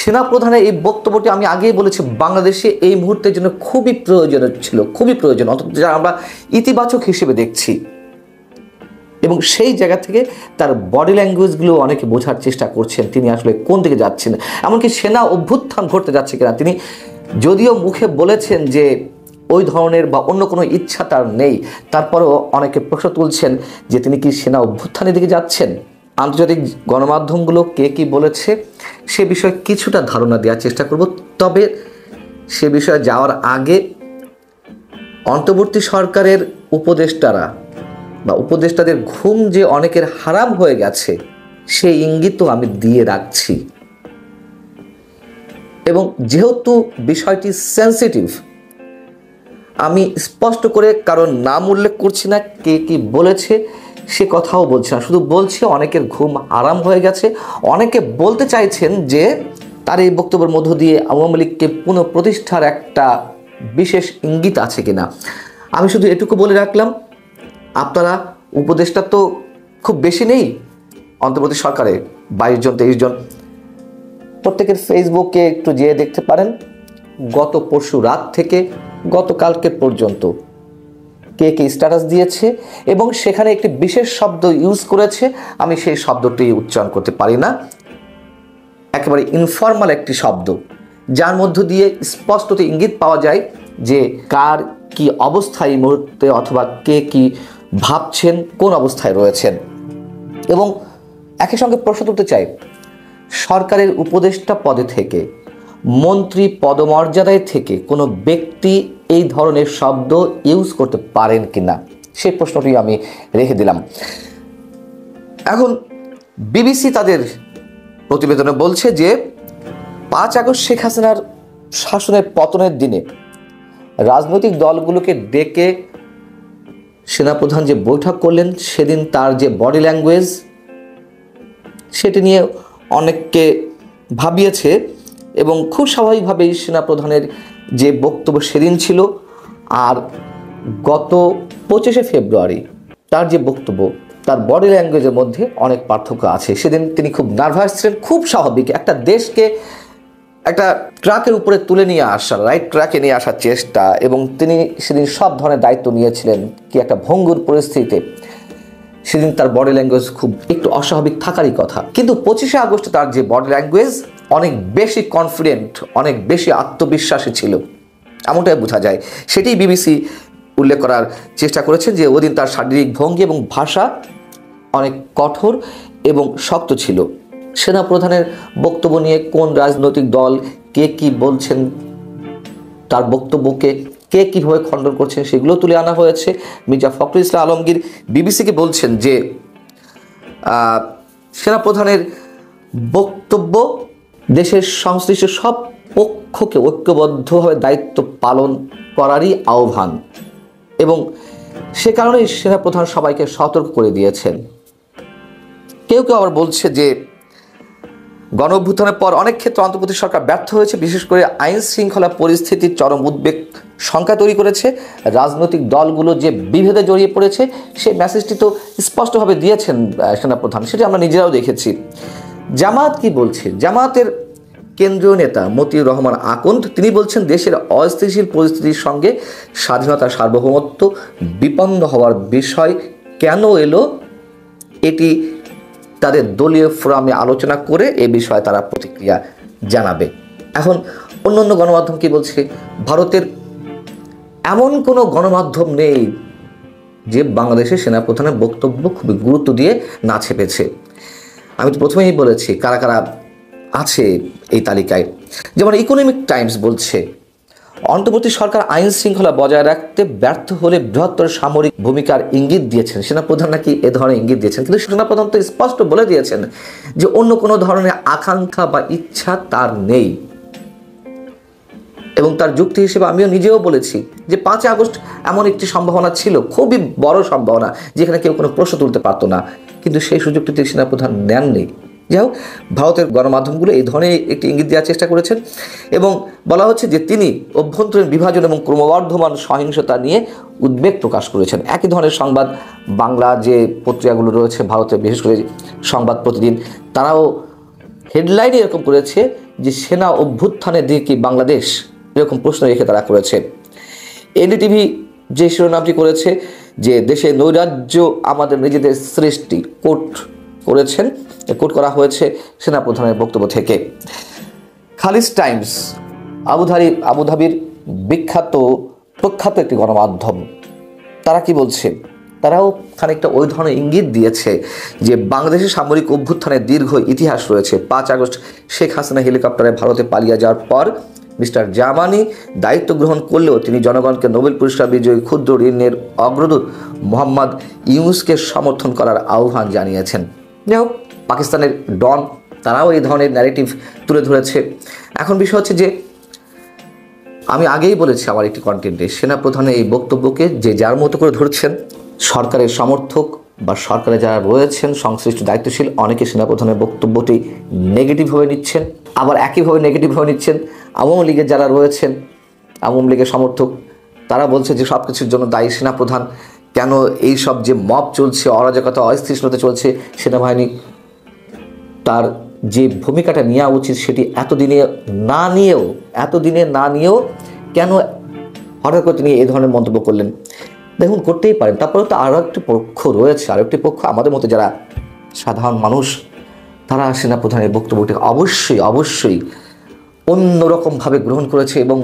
সেনাপ্রধানের এই বক্তব্যটি আমি আগেই বলেছি বাংলাদেশে এই মুহূর্তের জন্য খুবই প্রয়োজনীয় ছিল, খুবই প্রয়োজন, অন্তত যা আমরা ইতিবাচক হিসেবে দেখছি। এবং সেই জায়গা থেকে তার বডি ল্যাঙ্গুয়েজগুলো অনেকে বোঝার চেষ্টা করছেন তিনি আসলে কোন দিকে যাচ্ছেন, এমনকি সেনা অভ্যুত্থান ঘটতে যাচ্ছে কিনা। তিনি যদিও মুখে বলেছেন যে ওই ধরনের বা অন্য কোনো ইচ্ছা তার নেই, তারপরেও অনেকে প্রশ্ন তুলছেন যে তিনি কি সেনা অভ্যুত্থানের দিকে যাচ্ছেন। আন্তর্জাতিক গণমাধ্যমগুলো কে কি বলেছে সে বিষয়ে কিছুটা ধারণা দেওয়ার চেষ্টা করব। তবে সে বিষয়ে যাওয়ার আগে অন্তর্বর্তী সরকারের উপদেষ্টারা বা উপদেষ্টাদের ঘুম যে অনেকের হারাম হয়ে গেছে সেই ইঙ্গিতও আমি দিয়ে রাখছি। এবং যেহেতু বিষয়টি সেন্সিটিভ, আমি স্পষ্ট করে কারণ নাম উল্লেখ করছি না, কে কি বলেছে সে কথাও বলছি না, শুধু বলছি অনেকের ঘুম আরাম হয়ে গেছে। অনেকে বলতে চাইছেন যে তার এই বক্তব্যের মধ্য দিয়ে আওয়ামী লীগকে পুনঃপ্রতিষ্ঠার একটা বিশেষ ইঙ্গিত আছে কিনা। আমি শুধু এটুকু বলে রাখলাম, আপনারা উপদেষ্টা তো খুব বেশি নেই অন্তর্বর্তী সরকারে, 22 জন 23 জন, প্রত্যেকের ফেসবুকে একটু যেয়ে দেখতে পারেন গত পরশু রাত থেকে গতকালকে পর্যন্ত কে কে স্ট্যাটাস দিয়েছে এবং সেখানে একটি বিশেষ শব্দ ইউজ করেছে। আমি সেই শব্দটি উচ্চারণ করতে পারি না, একেবারে ইনফর্মাল একটি শব্দ যার মধ্য দিয়ে স্পষ্টত ইঙ্গিত পাওয়া যায় যে কার কি অবস্থায় এই মুহূর্তে অথবা কে কি ভাবছেন, কোন অবস্থায় রয়েছেন। এবং একই সঙ্গে প্রশ্ন তুলতে চাই, সরকারের উপদেষ্টা পদে থেকে, মন্ত্রী পদমর্যাদায় থেকে কোনো ব্যক্তি এই ধরনের শব্দ ইউজ করতে পারেন কিনা সেই প্রশ্নটি আমি রেখে দিলাম। এখন বিবিসি তাদের প্রতিবেদনে বলছে যে 5 আগস্ট শেখ হাসিনার শাসনের পতনের দিনে রাজনৈতিক দলগুলোকে ডেকে সেনাপ্রধান যে বৈঠক করলেন সেদিন তার যে বডি ল্যাঙ্গুয়েজ সেটি নিয়ে অনেককে ভাবিয়েছে। এবং খুব স্বাভাবিকভাবেই সেনাপ্রধানের যে বক্তব্য সেদিন ছিল আর গত 25শে ফেব্রুয়ারি তার যে বক্তব্য, তার বডি ল্যাঙ্গুয়েজের মধ্যে অনেক পার্থক্য আছে। সেদিন তিনি খুব নার্ভাস ছিলেন, খুব স্বাভাবিক। একটা দেশকে একটা ট্রাকের উপরে তুলে নিয়ে আসা, রাইট ট্র্যাকে নিয়ে আসার চেষ্টা, এবং তিনি সেদিন সব ধরনের দায়িত্ব নিয়েছিলেন কি একটা ভঙ্গুর পরিস্থিতিতে। সেদিন তার বডি ল্যাঙ্গুয়েজ খুব একটু অস্বাভাবিক থাকারই কথা, কিন্তু 25শে আগস্টে তার যে বডি ল্যাঙ্গুয়েজ অনেক বেশি কনফিডেন্ট, অনেক বেশি আত্মবিশ্বাসী ছিল, এমনটাই বোঝা যায়। সেটাই বিবিসি উল্লেখ করার চেষ্টা করেছেন যে ওদিন তার শারীরিক ভঙ্গি এবং ভাষা অনেক কঠোর এবং শক্ত ছিল। সেনাপ্রধানের বক্তব্য নিয়ে কোন রাজনৈতিক দল কে কি বলছেন, তার বক্তব্যকে কে কীভাবে খণ্ডন করছেন সেগুলো তুলে আনা হয়েছে। মির্জা ফখরুল ইসলাম আলমগীর বিবিসিকে বলছেন যে সেনাপ্রধানের বক্তব্য দেশের সংশ্লিষ্ট সব পক্ষকে ঐক্যবদ্ধভাবে দায়িত্ব পালন করারই আহ্বান, এবং সে কারণেই সেনাপ্রধান সবাইকে সতর্ক করে দিয়েছেন। কেউ কেউ আবার বলছে যে গণ অভ্যুত্থানের পর অনেক ক্ষেত্রে অন্তর্বর্তী সরকার ব্যর্থ হয়েছে, বিশেষ করে আইন শৃঙ্খলা পরিস্থিতির চরম উদ্বেগ সংখ্যা তৈরি করেছে। রাজনৈতিক দলগুলো যে বিভেদে জড়িয়ে পড়েছে সেই মেসেজটি তো স্পষ্টভাবে দিয়েছেন সেনাপ্রধান, সেটা আমরা নিজেরাও দেখেছি। জামায়াত কি বলছে? জামায়াতের কেন্দ্রীয় নেতা মতিউর রহমান আকন্দ তিনি বলছেন দেশের অস্থিতিশীল পরিস্থিতির সঙ্গে স্বাধীনতা সার্বভৌমত্ব বিপন্ন হওয়ার বিষয় কেন এলো এটি তাদের দলীয় ফোরামে আলোচনা করে এ বিষয়ে তারা প্রতিক্রিয়া জানাবে। এখন অন্য গণমাধ্যম কি বলছে? ভারতের এমন কোনো গণমাধ্যম নেই যে বাংলাদেশের সেনাপ্রধানের বক্তব্য খুবই গুরুত্ব দিয়ে না ছেপেছে। আমি তো প্রথমেই বলেছি কারা কারা আছে এই তালিকায়। যেমন ইকোনমিক টাইমস বলছে অন্তর্বর্তী সরকার আইন শৃঙ্খলা বজায় রাখতে ব্যর্থ হলে বৃহত্তর সামরিক ভূমিকার ইঙ্গিত দিয়েছেন। সেনাপ্রধান নাকি এ ধরনের ইঙ্গিত দিয়েছেন, কিন্তু সেনাপ্রধান তো স্পষ্ট বলে দিয়েছেন যে অন্য কোনো ধরনের আকাঙ্ক্ষা বা ইচ্ছা তার নেই। এবং তার যুক্তি হিসেবে আমিও নিজেও বলেছি যে 5 আগস্ট এমন একটি সম্ভাবনা ছিল, খুবই বড় সম্ভাবনা, যেখানে কেউ কোনো প্রশ্ন তুলতে পারতো না, কিন্তু সেই সুযোগটি সেনাপ্রধান নেননি। যাই হোক, ভারতের গণমাধ্যমগুলো এই ধরনের একটি ইঙ্গিত দেওয়ার চেষ্টা করেছেন এবং বলা হচ্ছে যে তিনি অভ্যন্তরীণ বিভাজন এবং ক্রমবর্ধমান সহিংসতা নিয়ে উদ্বেগ প্রকাশ করেছেন। একই ধরনের সংবাদ বাংলা যে পত্রিকাগুলো রয়েছে ভারতে, বিশেষ করে সংবাদ প্রতিদিন, তারাও হেডলাইনে এরকম করেছে যে সেনা অভ্যুত্থানের দিকে কি বাংলাদেশ, এরকম প্রশ্ন রেখে তারা করেছে। এনডিটিভি যে শিরোনামটি করেছে যে দেশে নৈরাজ্য আমাদের নিজেদের সৃষ্টি, কোট করেছেন, কোট করা হয়েছে সেনাপ্রধানের বক্তব্য থেকে। খালিজ টাইমস আবুধাবির প্রখ্যাত একটি গণমাধ্যম, তারা কি বলছে? তারাও খানিকটা ওই ধরনের ইঙ্গিত দিয়েছে যে বাংলাদেশের সামরিক অভ্যুত্থানের দীর্ঘ ইতিহাস রয়েছে। 5 আগস্ট শেখ হাসিনা হেলিকপ্টারে ভারতে পালিয়ে যাওয়ার পর মিস্টার জামানি দায়িত্ব গ্রহণ করলেও তিনি জনগণকে নোবেল পুরস্কার বিজয়ী ক্ষুদ্র ঋণের অগ্রদূত মোহাম্মদ ইউনূসকে সমর্থন করার আহ্বান জানিয়েছেন। যাই হোক, পাকিস্তানের ডন তারাও এই ধরনের ন্যারেটিভ তুলে ধরেছে। এখন বিষয় হচ্ছে যে আমি আগেই বলেছি আমার একটি কন্টেন্টে, সেনাপ্রধানের এই বক্তব্যকে যে যার মতো করে ধরছেন, সরকারের সমর্থক বা সরকারে যারা রয়েছেন সংশ্লিষ্ট দায়িত্বশীল, অনেকে সেনাপ্রধানের বক্তব্যটি নেগেটিভভাবে নিচ্ছেন, আবার একইভাবে নেগেটিভভাবে নিচ্ছেন আওয়ামী লীগের যারা রয়েছেন, আওয়ামী লীগের সমর্থক, তারা বলছে যে সব কিছুর জন্য দায়ী সেনাপ্রধান। কেন এই সব যে মব চলছে, অরাজকতা, অস্থিতিশীলতা চলছে, সেনাবাহিনী তার যে ভূমিকাটা নেওয়া উচিত সেটি এতদিনে না নিয়েও কেন হঠাৎ করে তিনি এই ধরনের মন্তব্য করলেন? দেখুন, করতেই পারেন। তারপরে তো আরও একটি পক্ষ রয়েছে, আরও একটি পক্ষ আমাদের মতো যারা সাধারণ মানুষ, তারা সেনাপ্রধানের বক্তব্যটি অবশ্যই অন্যরকমভাবে গ্রহণ করেছে এবং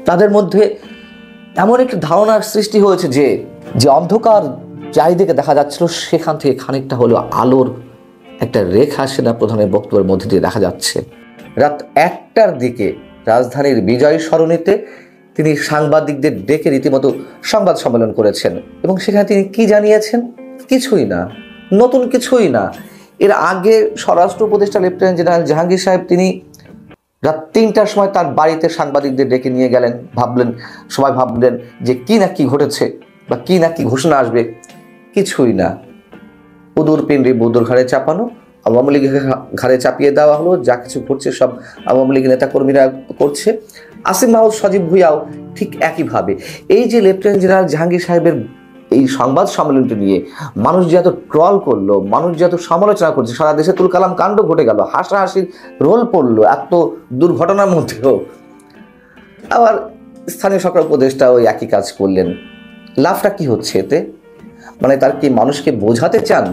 তাদের মধ্যে এমন একটি ধারণার সৃষ্টি হয়েছে যে অন্ধকার চারিদিকে দেখা যাচ্ছিল, সেখান থেকে খানিকটা হলেও আলোর একটা রেখা সেনাপ্রধানের বক্তব্যের মধ্যে দিয়ে দেখা যাচ্ছে। রাত 1টার দিকে রাজধানীর বিজয় সরণিতে তিনি সাংবাদিকদের ডেকে রীতিমতো সংবাদ সম্মেলন করেছেন এবং সেখানে তিনি কি জানিয়েছেন? কিছুই না, নতুন কিছুই না। এর আগে স্বরাষ্ট্র উপদেষ্টা লেফটেন্যান্ট জেনারেল জাহাঙ্গীর সাহেব তিনি রাত 3টার সময় তার বাড়িতে সাংবাদিকদের ডেকে নিয়ে গেলেন। সবাই ভাবলেন যে কি না কি ঘটেছে বা কি না কি ঘোষণা আসবে। কিছুই না, উদুর পিণ্ডি বুদুর ঘাড়ে চাপানো, আওয়ামী লীগের ঘাড়ে চাপিয়ে দেওয়া হলো। যা কিছু ঘটছে সব আওয়ামী লীগের নেতাকর্মীরা করছে। আসিফ মাহমুদ সজীব ভুঁইয়াও ঠিক একইভাবে। এই যে লেফটেন্যান্ট জেনারেল জাহাঙ্গীর সাহেবের এই সংবাদ সম্মেলনটি নিয়ে মানুষ যে এত ট্রল করলো, মানুষ যে এত সমালোচনা করছে, সারা দেশে তুলকালাম কাণ্ড ঘটে গেল, হাসাহাসির রোল পড়লো এত দুর্ঘটনার মধ্যেও, আবার স্থানীয় সরকার উপদেষ্টা ওই একই কাজ করলেন। লাভটা কি হচ্ছে এতে? মানে তার কি মানুষকে বোঝাতে চান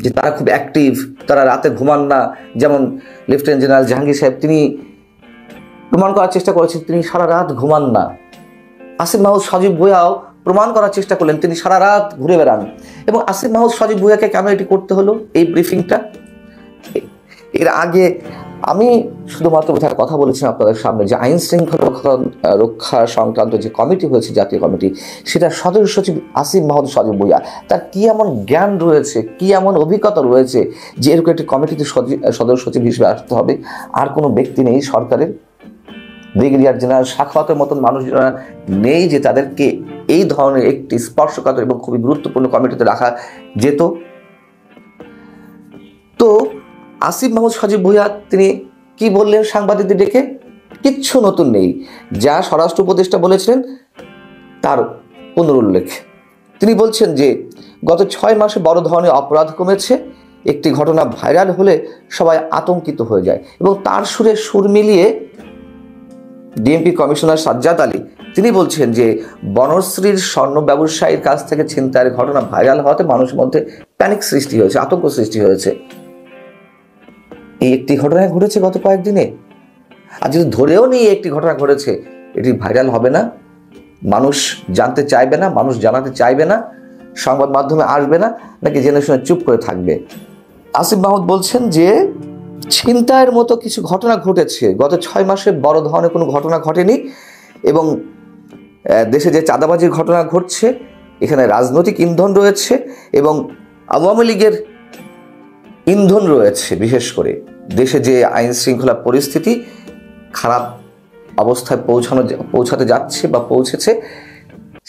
যে তারা খুব অ্যাক্টিভ, তারা রাতে ঘুমান না? যেমন লেফটেন্যান্ট জেনারেল জাহাঙ্গীর সাহেব তিনি প্রমাণ করার চেষ্টা করেছেন তিনি সারা রাত ঘুমান না। আসিফ মাহমুদ সজীব ভুঁইয়াও প্রমাণ করার চেষ্টা করলেন তিনি সারা রাত ঘুরে বেড়ান। এবং আসিফ মাহমুদ সজীব ভুঁইয়াকে কেন এটি করতে হলো, এই ব্রিফিংটা? এর আগে আমি শুধুমাত্র বোধহয় কথা বলেছিলাম আপনাদের সামনে যে আইন শৃঙ্খলা রক্ষা সংক্রান্ত যে কমিটি হয়েছে, জাতীয় কমিটি, সেটা সদস্য সচিব আসিফ মাহমুদ সজীব ভুঁইয়া, তার কি এমন জ্ঞান রয়েছে, কি এমন অভিজ্ঞতা রয়েছে যে এরকম একটি কমিটিতে সদস্য সচিব হিসেবে আসতে হবে? আর কোনো ব্যক্তি নেই সরকারের, ব্রিগেডিয়ার জেনারেল সাখাওয়াতের মতন মানুষ নেই যে তাদেরকে এই ধরনের একটি স্পর্শকাতর এবং খুবই গুরুত্বপূর্ণ কমিটিতে রাখা যেত? তো আসিফ মাহমুদ সজীব ভুঁইয়া তিনি কি বললেন সাংবাদিকদের ডেকে? কিচ্ছু নতুন নেই, যা স্বরাষ্ট্র উপদেষ্টা বলেছিলেন তার পুনরুল্লেখ। তিনি বলছেন যে গত 6 মাসে বড় ধরনের অপরাধ কমেছে। একটি ঘটনা ভাইরাল হলে সবাই আতঙ্কিত হয়ে যায় এবং তার সুরে সুর মিলিয়ে ডিএমপি কমিশনার সাজ্জাদ আলী তিনি বলছেন যে বনশ্রীর স্বর্ণ ব্যবসায়ীর কাছ থেকে ছিনতাইয়ের ঘটনা ভাইরাল হওয়াতে মানুষের মধ্যে প্যানিক সৃষ্টি হয়েছে, আতঙ্ক সৃষ্টি হয়েছে। এই একটি ঘটনা ঘটেছে গত কয়েকদিনে, আর যদি ধরেও নিয়ে একটি ঘটনা ঘটেছে, এটি ভাইরাল হবে না? মানুষ জানতে চাইবে না, মানুষ জানাতে চাইবে না, সংবাদ মাধ্যমে আসবে না, নাকি জেনে শুনে চুপ করে থাকবে? আসিফ মাহমুদ বলছেন যে ছিনতাইয়ের মতো কিছু ঘটনা ঘটেছে, গত 6 মাসে বড় ধরনের কোনো ঘটনা ঘটেনি এবং দেশে যে চাঁদাবাজির ঘটনা ঘটছে এখানে রাজনৈতিক ইন্ধন রয়েছে এবং আওয়ামী লীগের ইন্ধন রয়েছে। বিশেষ করে দেশে যে আইন শৃঙ্খলা পরিস্থিতি খারাপ অবস্থায় পৌঁছাতে যাচ্ছে বা পৌঁছেছে,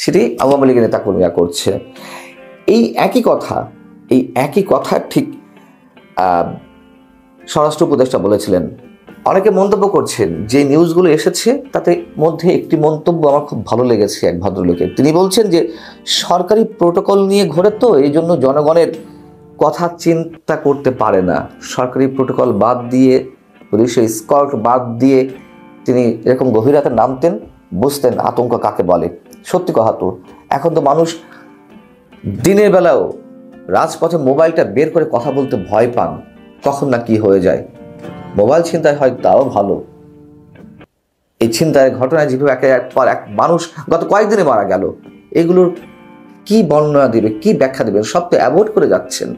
সেটি আওয়ামী লীগের নেতাকর্মীরা করছে। এই একই কথা ঠিক স্বরাষ্ট্র উপদেষ্টা বলেছিলেন। অনেকে মন্তব্য করছেন যে নিউজগুলো এসেছে তাতে মধ্যে একটি মন্তব্য আমার খুব ভালো লেগেছে এক ভদ্রলোকের। তিনি বলছেন যে সরকারি প্রোটোকল নিয়ে ঘোরে, তো এই জন্য জনগণের কথা চিন্তা করতে পারে না। সরকারি প্রোটোকল বাদ দিয়ে, পুলিশের স্কর্ট বাদ দিয়ে তিনি এরকম গভীরতা নামতেন, বুঝতেন আতঙ্ক কাকে বলে। সত্যি কথা তো, এখন তো মানুষ দিনের বেলাও রাজপথে মোবাইলটা বের করে কথা বলতে ভয় পান, কখন না কি হয়ে যায়। মোবাইল ছিনতাই হয় তাও ভালো, এই ছিনতাইয়ের ঘটনায় যেভাবে একের পর এক মানুষ গত কয়েকদিনে মারা গেল, এগুলোর কি বর্ণনা দিবে, কি ব্যাখ্যা দেবেন? সব তো অ্যাভয়েড করে যাচ্ছেন।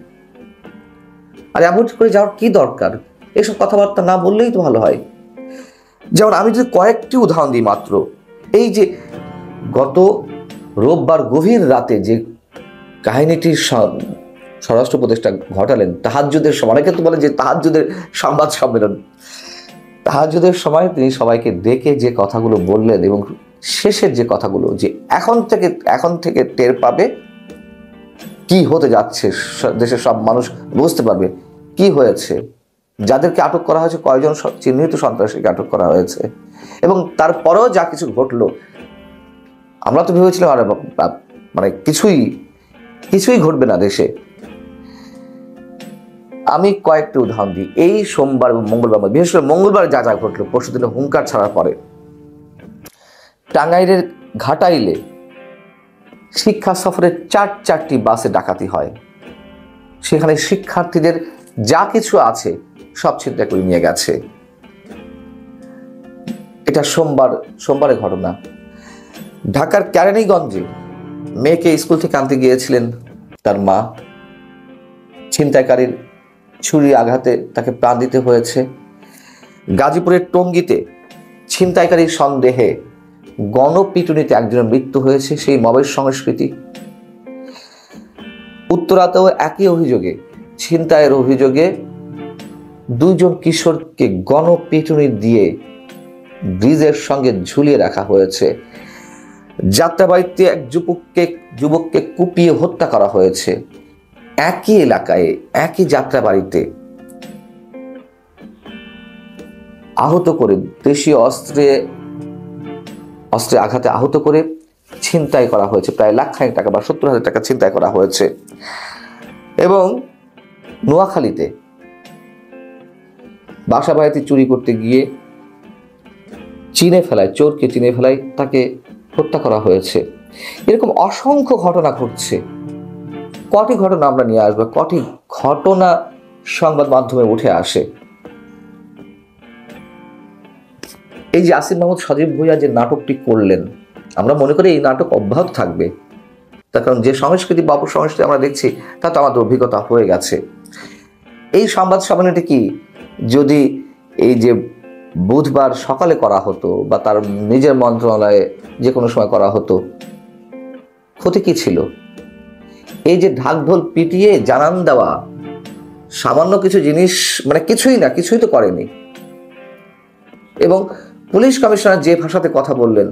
আর অ্যাভয়েড করে যাওয়ার কি দরকার? এসব কথাবার্তা না বললেই তো ভালো হয়। যেমন আমি যদি কয়েকটি উদাহরণ দিই মাত্র, এই যে গত রোববার গভীর রাতে যে কাহিনীটির স্বরাষ্ট্র উপদেষ্টা ঘটালেন, তাহাজ্জুদের সময়, অনেকে তো বলেন যে তাহাজ্জুদের সংবাদ সম্মেলন, তাহাজ্জুদের সময় তিনি সবাইকে ডেকে যে কথাগুলো বললেন এবং শেষের যে কথাগুলো, যে এখন থেকে টের পাবে কি হতে যাচ্ছে, দেশের সব মানুষ বুঝতে পারবে কি হয়েছে, যাদেরকে আটক করা হয়েছে, কয়জন চিহ্নিত সন্ত্রাসীকে আটক করা হয়েছে, এবং তারপরেও যা কিছু ঘটলো, আমরা তো ভেবেছিলাম আর মানে কিছুই ঘটবে না দেশে। আমি কয়েকটি উদাহরণ দিই। এই সোমবার এবং মঙ্গলবার, বিশেষ করে মঙ্গলবার যা যা ঘটলো, পরশু দিনে হুঙ্কার ছাড়ার পরে টাঙ্গাইলের ঘাটাইলে শিক্ষা সফরে চারটি বাসে ডাকাতি হয়। সেখানে শিক্ষার্থীদের যা কিছু আছে সব ছিনতাই করে নিয়ে গেছে। এটা সোমবারের ঘটনা। ঢাকার কেরানীগঞ্জে মেয়েকে স্কুল থেকে আনতে গিয়েছিলেন তার মা, ছিনতাইকারীর ছুরি আঘাতে তাকে প্রাণ দিতে হয়েছে। গাজীপুরের টঙ্গীতে ছিনতাইকারীর সন্দেহে গণপিটুনিতে একজনের মৃত্যু হয়েছে, সেই মবের সংস্কৃতি। উত্তরাতেও একই অভিযোগে, ছিনতাইয়ের অভিযোগে 2 জন কিশোরকে গণপিটুনি দিয়ে ব্রিজের সঙ্গে ঝুলিয়ে রাখা হয়েছে। যাত্রাবাড়িতে এক যুবককে কুপিয়ে হত্যা করা হয়েছে। একই এলাকায়, একই যাত্রাবাড়িতে আহত করে, দেশীয় অস্ত্রে আঘাতে আহত করে ছিনতাই করা হয়েছে। প্রায় লাখ খানেক টাকা বা 70,000 টাকা ছিনতাই করা হয়েছে। এবং নোয়াখালীতে বাসা বাড়িতে চুরি করতে গিয়ে চোরকে চিনে ফেলায় তাকে হত্যা করা হয়েছে। এরকম অসংখ্য ঘটনা ঘটছে। কটি ঘটনা আমরা নিয়ে আসবো, কটি ঘটনা সংবাদ মাধ্যমে উঠে আসে। এই যে আসিফ মাহমুদ সজীব ভুঁইয়া যে নাটকটি করলেন, আমরা মনে করি এই নাটক অব্যাহত থাকবে, তার কারণ যে সংস্কৃতি বা অপসংস্কৃতি আমরা দেখছি তা তো আমাদের অভিজ্ঞতা হয়ে গেছে। এই সংবাদ সম্মেলনটি কি যদি এই যে বুধবার সকালে করা হতো বা তার নিজের মন্ত্রণালয়ে যে কোনো সময় করা হতো, ক্ষতি কি ছিল? এই যে ঢাকঢোল পিটিয়ে জানান দেওয়া, সামান্য কিছু জিনিস, মানে কিছুই তো করেনি। এবং পুলিশ কমিশনার যে ভাষাতে কথা বললেন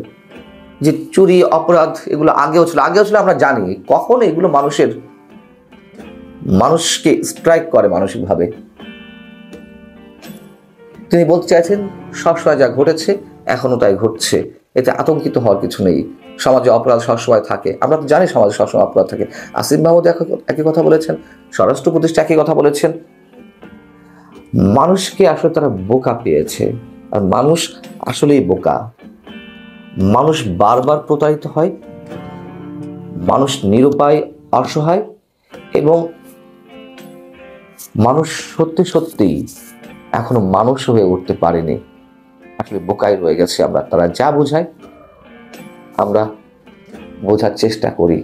যে চুরি অপরাধ এগুলো আগেও ছিল আমরা জানি, কখন এগুলো মানুষকে স্ট্রাইক করে মানসিকভাবে। তিনি বলতে চাইছেন সবসময় যা ঘটেছে এখনো তাই ঘটছে, এতে আতঙ্কিত হওয়ার কিছু নেই। সমাজে অপরাধ সবসময় থাকে, আমরা তো জানি সমাজে সবসময় অপরাধ থাকে। আসিফ মাহমুদ একই কথা বলেছেন, স্বরাষ্ট্র উপদেষ্টা একই কথা বলেছেন। মানুষকে আসলে তারা বোকা পেয়েছে, আর মানুষ আসলেই বোকা। মানুষ বারবার প্রতারিত হয়, মানুষ নিরুপায়, অসহায়, এবং মানুষ সত্যিই এখনো মানুষ হয়ে উঠতে পারেনি। আসলে বোকাই রয়ে গেছে আমরা। তারা যা বোঝায় আমরা বোঝার চেষ্টা করি।